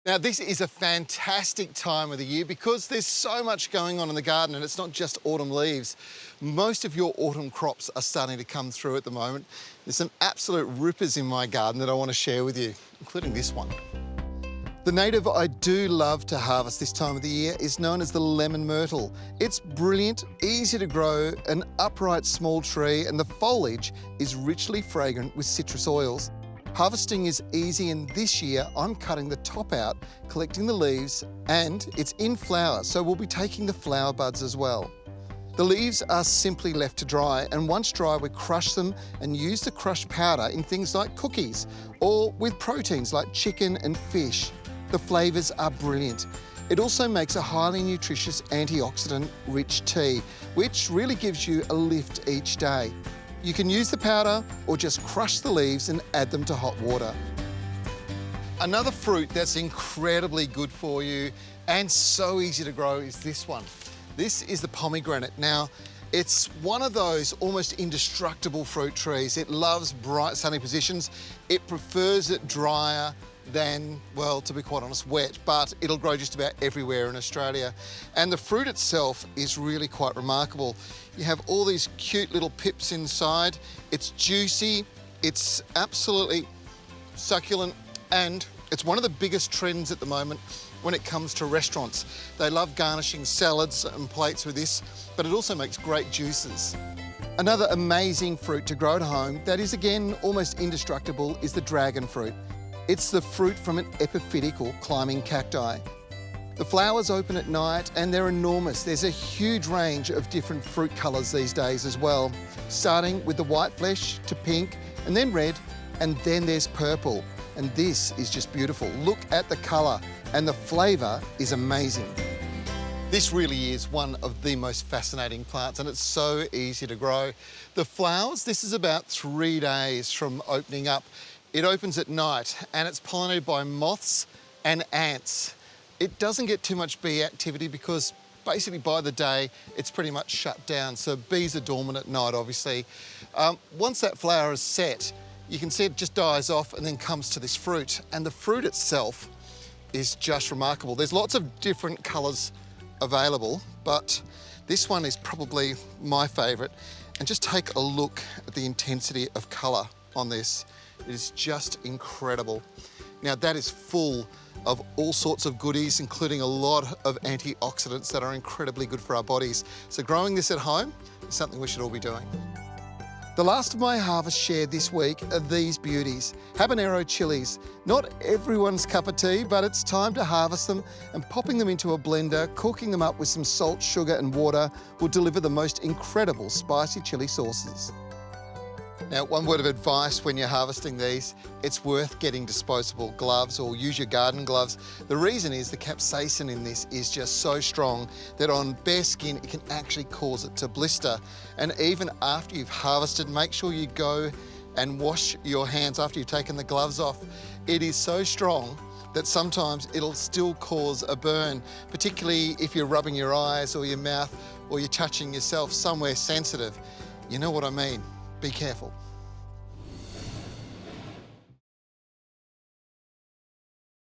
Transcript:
Now, this is a fantastic time of the year because there's so much going on in the garden, and it's not just autumn leaves. Most of your autumn crops are starting to come through at the moment. There's some absolute rippers in my garden that I want to share with you, including this one. The native I do love to harvest this time of the year is known as the lemon myrtle. It's brilliant, easy to grow, an upright small tree, and the foliage is richly fragrant with citrus oils. Harvesting is easy, and this year I'm cutting the top out, collecting the leaves, and it's in flower, so we'll be taking the flower buds as well. The leaves are simply left to dry, and once dry we crush them and use the crushed powder in things like cookies or with proteins like chicken and fish. The flavours are brilliant. It also makes a highly nutritious antioxidant-rich tea, which really gives you a lift each day. You can use the powder or just crush the leaves and add them to hot water. Another fruit that's incredibly good for you and so easy to grow is this one. This is the pomegranate. Now, it's one of those almost indestructible fruit trees. It loves bright sunny positions. It prefers it drier than, well, to be quite honest, wet, but it'll grow just about everywhere in Australia. And the fruit itself is really quite remarkable. You have all these cute little pips inside. It's juicy, it's absolutely succulent, and it's one of the biggest trends at the moment when it comes to restaurants. They love garnishing salads and plates with this, but it also makes great juices. Another amazing fruit to grow at home that is, again, almost indestructible is the dragon fruit. It's the fruit from an epiphytic or climbing cacti. The flowers open at night and they're enormous. There's a huge range of different fruit colours these days as well, starting with the white flesh to pink and then red, and then there's purple. And this is just beautiful. Look at the colour, and the flavour is amazing. This really is one of the most fascinating plants, and it's so easy to grow. The flowers, this is about 3 days from opening up. It opens at night and it's pollinated by moths and ants. It doesn't get too much bee activity because basically by the day it's pretty much shut down, so bees are dormant at night obviously. Once that flower is set, you can see it just dies off and then comes to this fruit, and the fruit itself is just remarkable. There's lots of different colours available, but this one is probably my favourite. And just take a look at the intensity of colour on this. It is just incredible. Now, that is full of all sorts of goodies, including a lot of antioxidants that are incredibly good for our bodies. So growing this at home is something we should all be doing. The last of my harvest shared this week are these beauties, habanero chilies. Not everyone's cup of tea, but it's time to harvest them, and popping them into a blender, cooking them up with some salt, sugar and water will deliver the most incredible spicy chili sauces. Now, one word of advice when you're harvesting these, it's worth getting disposable gloves or use your garden gloves. The reason is the capsaicin in this is just so strong that on bare skin it can actually cause it to blister. And even after you've harvested, make sure you go and wash your hands after you've taken the gloves off. It is so strong that sometimes it'll still cause a burn, particularly if you're rubbing your eyes or your mouth or you're touching yourself somewhere sensitive. You know what I mean. Be careful.